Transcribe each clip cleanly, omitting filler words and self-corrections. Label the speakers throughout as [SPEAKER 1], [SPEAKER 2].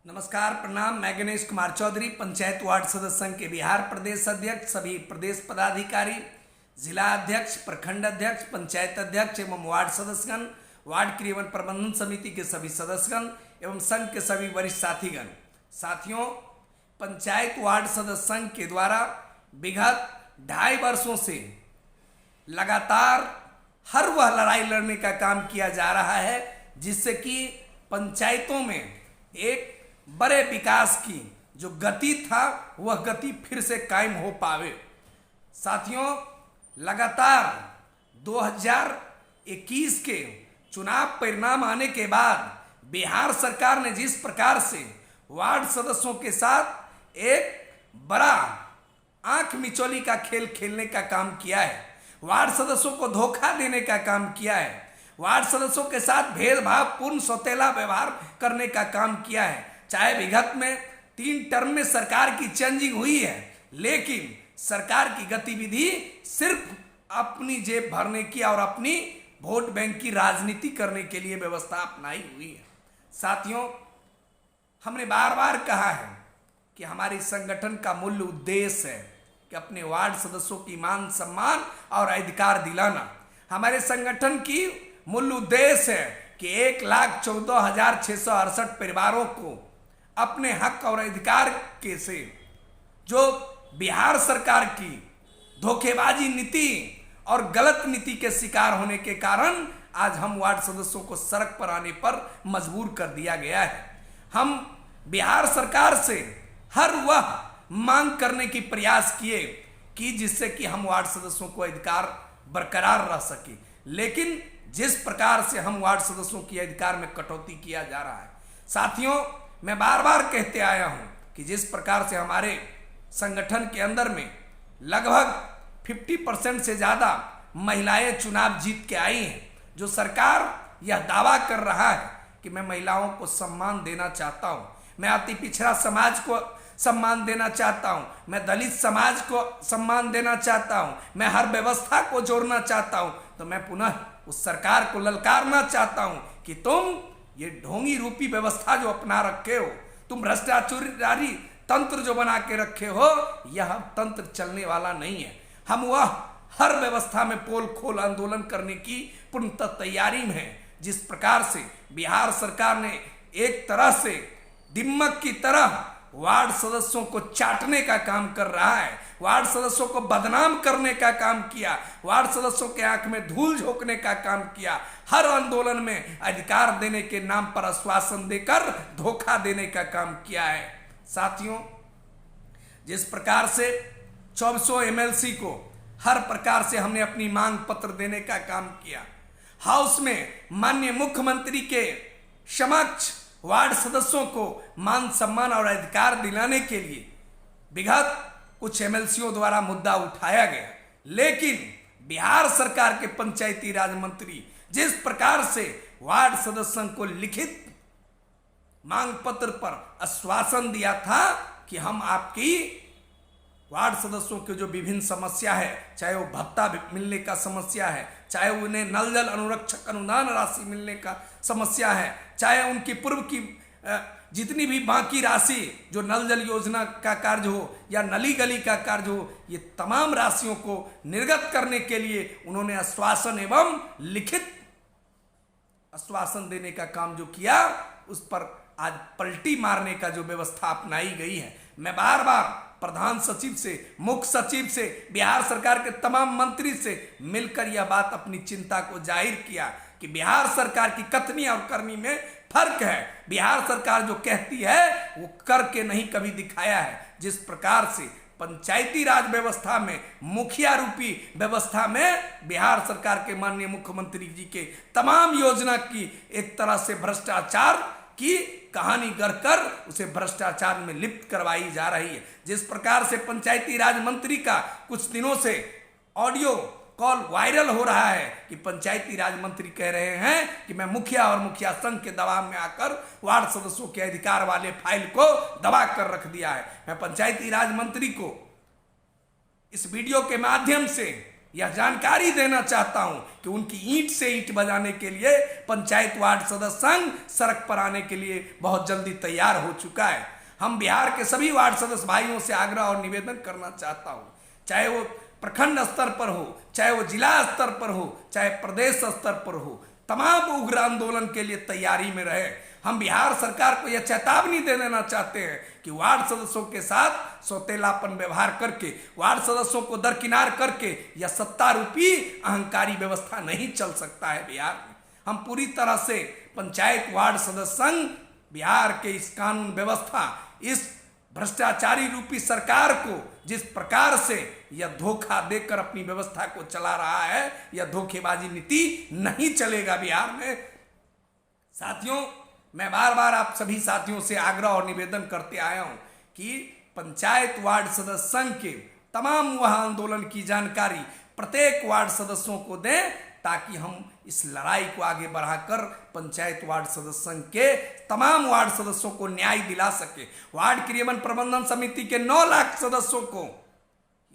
[SPEAKER 1] नमस्कार, प्रणाम। मैं गणेश कुमार चौधरी, पंचायत वार्ड सदस्य संघ के बिहार प्रदेश अध्यक्ष, सभी प्रदेश पदाधिकारी, जिला अध्यक्ष, प्रखंड अध्यक्ष, पंचायत अध्यक्ष एवं वार्ड सदस्यगण, वार्ड क्रियान्वयन प्रबंधन समिति के सभी सदस्यगण एवं संघ के सभी वरिष्ठ साथीगण। साथियों, पंचायत वार्ड सदस्य संघ के द्वारा विगत 2.5 वर्षों से लगातार हर वह लड़ाई लड़ने का काम किया जा रहा है जिससे कि पंचायतों में एक बड़े विकास की जो गति था वह गति फिर से कायम हो पावे। साथियों, लगातार 2021 के चुनाव परिणाम आने के बाद बिहार सरकार ने जिस प्रकार से वार्ड सदस्यों के साथ एक बड़ा आंख मिचौली का खेल खेलने का काम किया है, वार्ड सदस्यों को धोखा देने का काम किया है, वार्ड सदस्यों के साथ भेदभाव पूर्ण सौतेला व्यवहार करने का काम किया है। चाहे विगत में 3 टर्म में सरकार की चेंजिंग हुई है, लेकिन सरकार की गतिविधि सिर्फ अपनी जेब भरने की और अपनी वोट बैंक की राजनीति करने के लिए व्यवस्था अपनाई हुई है। साथियों, हमने बार बार कहा है कि हमारी संगठन का मूल उद्देश्य है कि अपने वार्ड सदस्यों की मान सम्मान और अधिकार दिलाना। हमारे संगठन की मूल उद्देश्य है कि 1,14,668 परिवारों को अपने हक और अधिकार के से जो बिहार सरकार की धोखेबाजी नीति और गलत नीति के शिकार होने के कारण आज हम वार्ड सदस्यों को सड़क पर आने पर मजबूर कर दिया गया है। हम बिहार सरकार से हर वह मांग करने की प्रयास किए कि जिससे कि हम वार्ड सदस्यों को अधिकार बरकरार रह सके, लेकिन जिस प्रकार से हम वार्ड सदस्यों के अधिकार में कटौती किया जा रहा है। साथियों, मैं बार बार कहते आया हूं कि जिस प्रकार से हमारे संगठन के अंदर में लगभग 50% से ज्यादा महिलाएं चुनाव जीत के आई हैं, जो सरकार यह दावा कर रहा है कि मैं महिलाओं को सम्मान देना चाहता हूं, मैं अति पिछड़ा समाज को सम्मान देना चाहता हूं, मैं दलित समाज को सम्मान देना चाहता हूं, मैं हर व्यवस्था को जोड़ना चाहता हूं, तो मैं पुनः उस सरकार को ललकारना चाहता हूं कि तुम ये ढोंगी रूपी व्यवस्था जो अपना रखे हो, तुम भ्रष्टाचारी तंत्र जो बना के रखे हो, यह तंत्र चलने वाला नहीं है। हम वह हर व्यवस्था में पोल खोल आंदोलन करने की पूर्णतः तैयारी में है। जिस प्रकार से बिहार सरकार ने एक तरह से दिम्मक की तरह वार्ड सदस्यों को चाटने का काम कर रहा है, वार्ड सदस्यों को बदनाम करने का काम किया, वार्ड सदस्यों के आंख में धूल झोंकने का काम किया, हर आंदोलन में अधिकार देने के नाम पर आश्वासन देकर धोखा देने का काम किया है। साथियों, जिस प्रकार से 2400 MLC को हर प्रकार से हमने अपनी मांग पत्र देने का काम किया, हाउस में माननीय मुख्यमंत्री के समक्ष वार्ड सदस्यों को मान सम्मान और अधिकार दिलाने के लिए विगत कुछ MLCओं द्वारा मुद्दा उठाया गया, लेकिन बिहार सरकार के पंचायती राज मंत्री जिस प्रकार से वार्ड सदस्यों को लिखित मांग पत्र पर आश्वासन दिया था कि हम आपकी वार्ड सदस्यों के जो विभिन्न समस्या है, चाहे वो भत्ता मिलने का समस्या है, चाहे उन्हें नल जल अनुरक्षक अनुदान राशि मिलने का समस्या है, चाहे उनकी पूर्व की जितनी भी बाकी राशि जो नल जल योजना का कार्य हो या नली गली का कार्य हो, ये तमाम राशियों को निर्गत करने के लिए उन्होंने आश्वासन एवं लिखित आश्वासन देने का काम जो किया, उस पर आज पलटी मारने का जो व्यवस्था अपनाई गई है। मैं बार बार प्रधान सचिव से, मुख्य सचिव से, बिहार सरकार के तमाम मंत्री से मिलकर यह बात अपनी चिंता को जाहिर किया कि बिहार सरकार की कथनी और करनी में फर्क है। बिहार सरकार जो कहती है वो करके नहीं कभी दिखाया है। जिस प्रकार से पंचायती राज व्यवस्था में, मुखिया रूपी व्यवस्था में बिहार सरकार के माननीय मुख्यमंत्री जी के तमाम योजना की एक तरह से भ्रष्टाचार की कहानी गढ़कर उसे भ्रष्टाचार में लिप्त करवाई जा रही है। जिस प्रकार से पंचायती राज मंत्री का कुछ दिनों से ऑडियो कॉल वायरल हो रहा है कि पंचायती राज मंत्री कह रहे हैं कि मैं मुखिया और मुखिया संघ के दबाव में आकर वार्ड सदस्यों के अधिकार वाले फाइल को दबा कर रख दिया है। मैं पंचायती राज मंत्री को इस वीडियो के माध्यम से यह जानकारी देना चाहता हूं कि उनकी ईंट से ईंट बजाने के लिए पंचायत वार्ड सदस्य संघ सड़क पर आने के लिए बहुत जल्दी तैयार हो चुका है। हम बिहार के सभी वार्ड सदस्य भाइयों से आग्रह और निवेदन करना चाहता हूं, चाहे वो प्रखंड स्तर पर हो, चाहे वो जिला स्तर पर हो, चाहे प्रदेश स्तर पर हो, तमाम उग्र आंदोलन के लिए तैयारी में रहे। हम बिहार सरकार को यह चेतावनी दे देना चाहते हैं कि वार्ड सदस्यों के साथ सौतेलापन व्यवहार करके, वार्ड सदस्यों को दरकिनार करके यह सत्तारूपी अहंकारी व्यवस्था नहीं चल सकता है बिहार में। हम पूरी तरह से पंचायत वार्ड सदस्य संघ बिहार के इस कानून व्यवस्था, इस भ्रष्टाचारी रूपी सरकार को जिस प्रकार से यह धोखा देकर अपनी व्यवस्था को चला रहा है, यह धोखेबाजी नीति नहीं चलेगा बिहार में। साथियों, मैं बार बार आप सभी साथियों से आग्रह और निवेदन करते आया हूं कि पंचायत वार्ड सदस्य संघ के तमाम वह आंदोलन की जानकारी प्रत्येक वार्ड सदस्यों को दें, ताकि हम इस लड़ाई को आगे बढ़ाकर पंचायत वार्ड सदस्य संघ के तमाम वार्ड सदस्यों को न्याय दिला सके, वार्ड क्रियान्वयन प्रबंधन समिति के 9 लाख सदस्यों को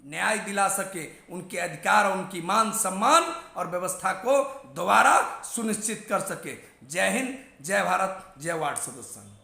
[SPEAKER 1] न्याय दिला सके, उनके अधिकार और उनकी मान सम्मान और व्यवस्था को दोबारा सुनिश्चित कर सके। जय हिंद, जय भारत, जय वार्ड सदस्य संघ।